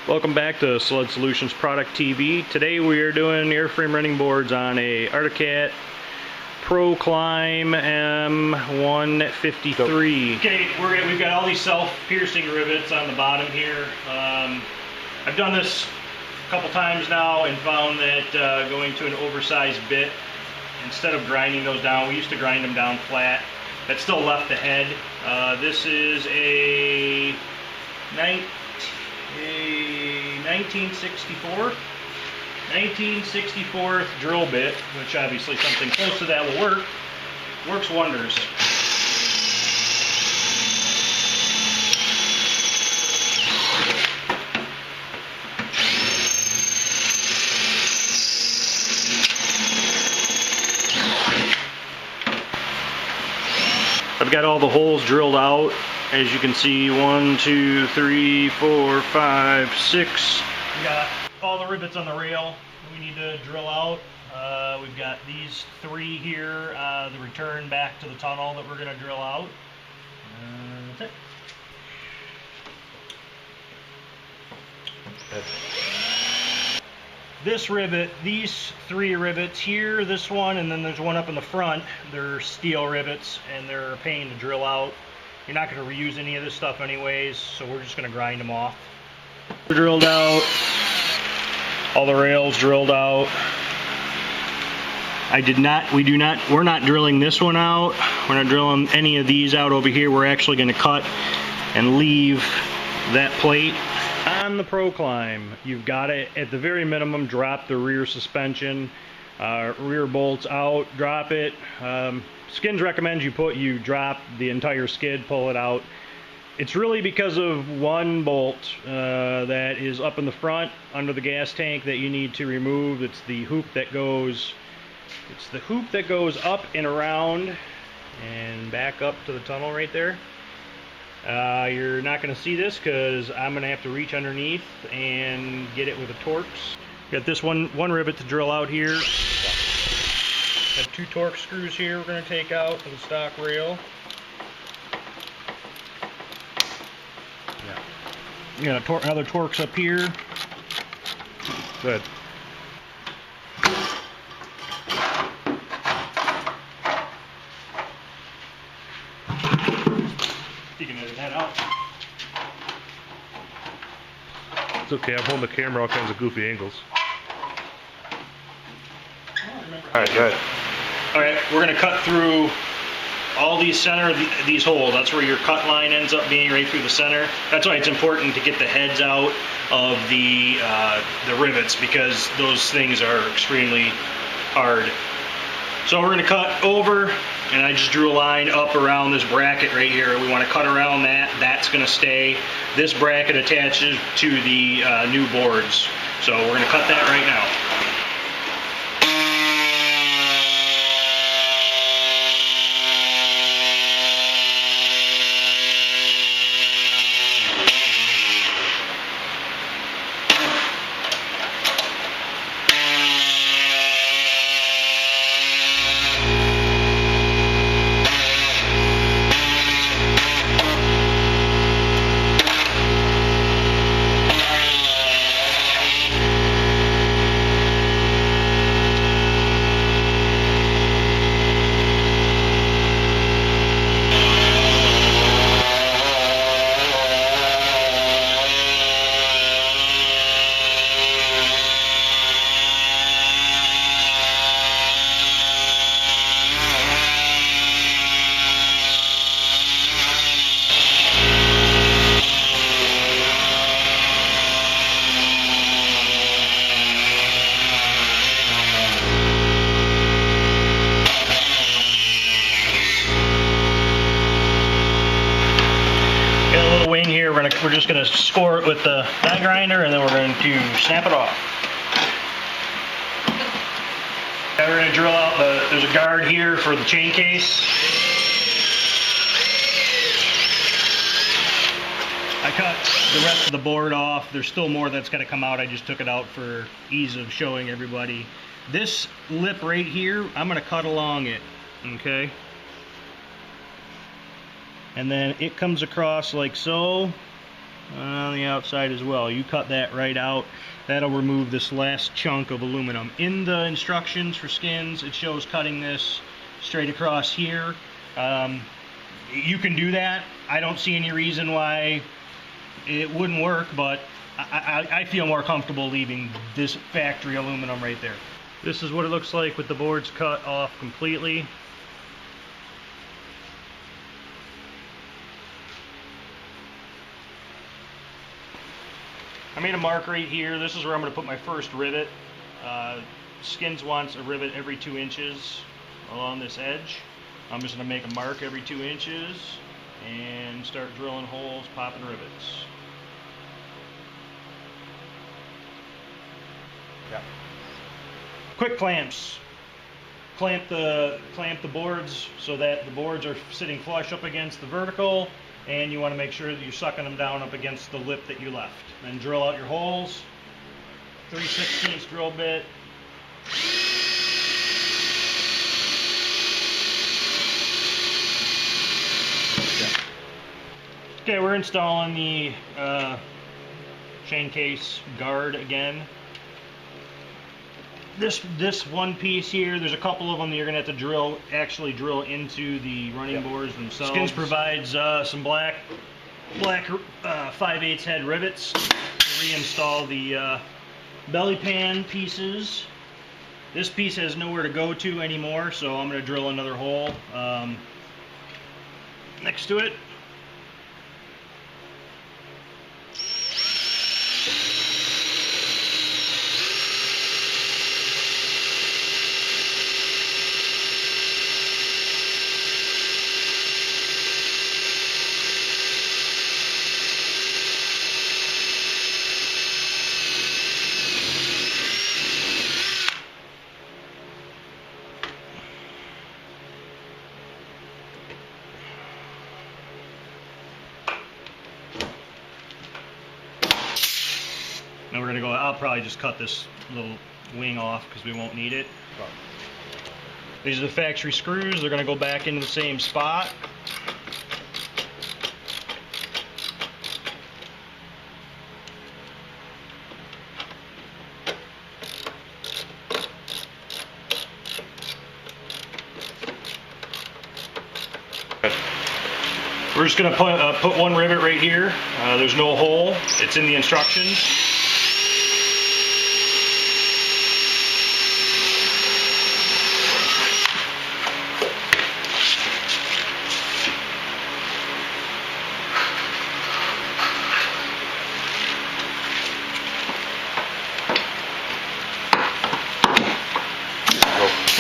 Welcome back to Sled Solutions Product TV. Today we are doing airframe running boards on a Articat ProClimb M153. Okay, we've got all these self-piercing rivets on the bottom here. I've done this a couple times now and found that going to an oversized bit, instead of grinding those down, we used to grind them down flat. That still left the head. This is a 1964 drill bit, which obviously something close to that will work. Works wonders. I've got all the holes drilled out. As you can see, 1, 2, 3, 4, 5, 6. We got all the rivets on the rail that we need to drill out. We've got these 3 here, the return back to the tunnel that we're going to drill out. That's it. This rivet, these 3 rivets here, this one, and then there's one up in the front. They're steel rivets and they're a pain to drill out. You're not going to reuse any of this stuff anyways, so we're just going to grind them off. We're drilled out. All the rails drilled out. We're not drilling this one out. We're not drilling any of these out over here. We're actually going to cut and leave that plate. On the ProClimb, you've got to, at the very minimum, drop the rear suspension, rear bolts out, drop it. Skinz recommends you drop the entire skid, pull it out. It's really because of one bolt that is up in the front under the gas tank that you need to remove. It's the hoop that goes up and around and back up to the tunnel right there. You're not going to see this because I'm going to have to reach underneath and get it with the Torx. Got this one rivet to drill out here. Got 2 Torx screws here we're going to take out for the stock rail. Yeah. Got another Torx up here. Good. You can edit that out. It's okay, I'm holding the camera all kinds of goofy angles. Alright, good. Alright, we're going to cut through all these these holes. That's where your cut line ends up being, right through the center. That's why it's important to get the heads out of the rivets, because those things are extremely hard. So we're going to cut over, and I just drew a line up around this bracket right here. We want to cut around that. That's going to stay. This bracket attaches to the new boards. So we're going to cut that right now. Here, we're just going to score it with the die grinder, and then we're going to snap it off. Now we're going to drill out there's a guard here for the chain case. I cut the rest of the board off. There's still more that's got to come out. I just took it out for ease of showing everybody. This lip right here, I'm going to cut along it, okay? And then it comes across like so, on the outside as well. You cut that right out. That'll remove this last chunk of aluminum. In the instructions for Skinz, it shows cutting this straight across here. You can do that. I don't see any reason why it wouldn't work, but I feel more comfortable leaving this factory aluminum right there. This is what it looks like with the boards cut off completely. I made a mark right here. This is where I'm going to put my first rivet. Skinz wants a rivet every 2 inches along this edge. I'm just going to make a mark every 2 inches and start drilling holes, popping rivets. Yeah. Quick clamps. Clamp the boards so that the boards are sitting flush up against the vertical, and you want to make sure that you're sucking them down up against the lip that you left. Then drill out your holes. 3/16 drill bit. Okay, we're installing the chain case guard again. This one piece here, there's a couple of them that you're gonna have to actually drill into the running boards themselves. Skinz provides some black 5/8 head rivets to reinstall the belly pan pieces. This piece has nowhere to go to anymore, so I'm gonna drill another hole next to it. Now we're going to go, I'll probably just cut this little wing off because we won't need it. These are the factory screws. They're going to go back into the same spot. We're just going to put one rivet right here. There's no hole. It's in the instructions.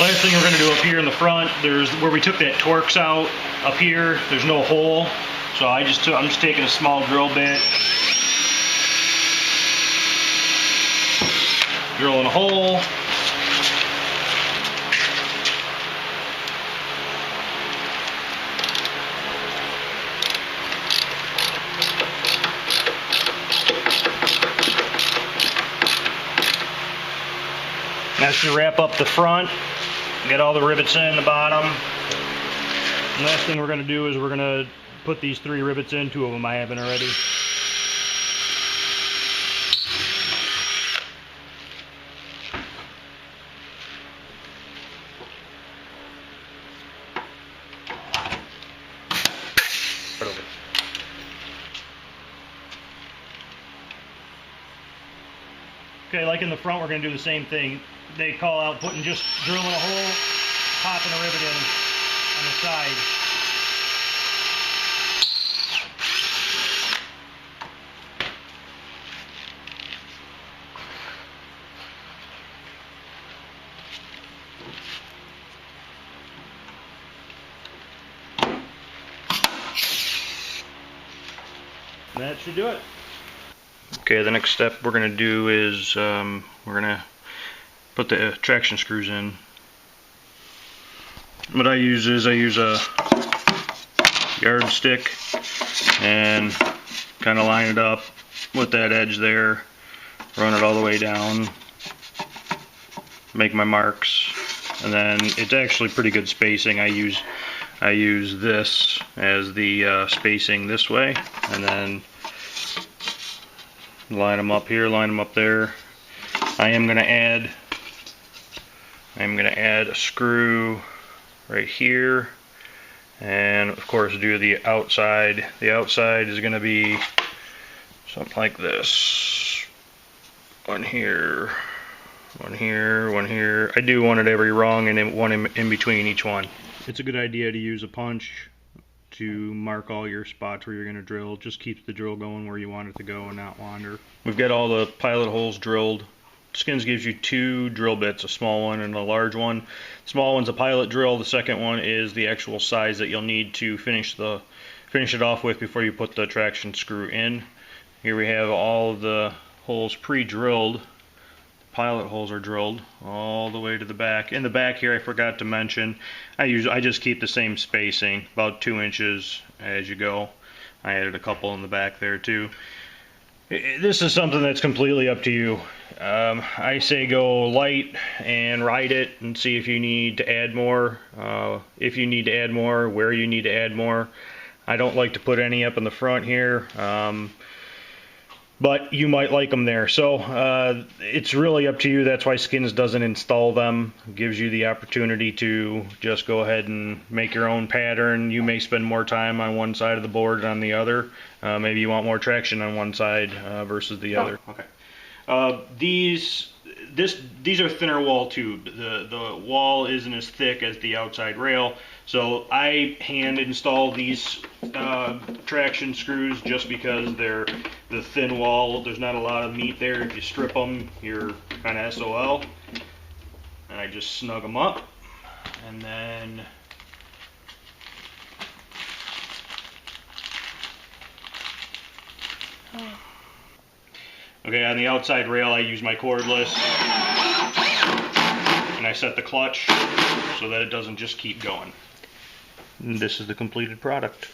Last thing we're going to do up here in the front, there's where we took that Torx out. Up here, there's no hole, so I'm just taking a small drill bit, drilling a hole. That should wrap up the front. Get all the rivets in the bottom. The last thing we're going to do is we're going to put these 3 rivets in. 2 of them I haven't already. Okay, like in the front, we're going to do the same thing. They call out drilling a hole, popping a rivet in on the side. And that should do it. Okay, the next step we're going to do is we're going to put the traction screws in. What I use is a yardstick and kind of line it up with that edge there, run it all the way down, make my marks, and then it's actually pretty good spacing. I use this as the spacing this way, and then Line them up here, line them up there. I am going to add a screw right here, and of course do the outside. The outside is going to be something like this. One here, one here, one here. I do one at every rung and then one in between each one. It's a good idea to use a punch to mark all your spots where you're going to drill. It just keeps the drill going where you want it to go and not wander. We've got all the pilot holes drilled. Skinz gives you 2 drill bits, a small one and a large one. The small one's a pilot drill. The second one is the actual size that you'll need to finish it off with before you put the traction screw in. Here we have all of the holes pre-drilled. The pilot holes are drilled all the way to the back. In the back here, I forgot to mention, I just keep the same spacing, about 2 inches as you go. I added a couple in the back there too. This is something that's completely up to you. I say go light and ride it and see if you need to add more. If you need to add more, where you need to add more. I don't like to put any up in the front here, but you might like them there. So it's really up to you. That's why Skinz doesn't install them. It gives you the opportunity to just go ahead and make your own pattern. You may spend more time on one side of the board than on the other. Maybe you want more traction on one side versus the other. Okay. These are thinner wall tube. The wall isn't as thick as the outside rail, so I hand install these traction screws just because they're the thin wall. There's not a lot of meat there. If you strip them, you're kind of SOL. And I just snug them up, and then okay, on the outside rail I use my cordless, and I set the clutch so that it doesn't just keep going. And this is the completed product.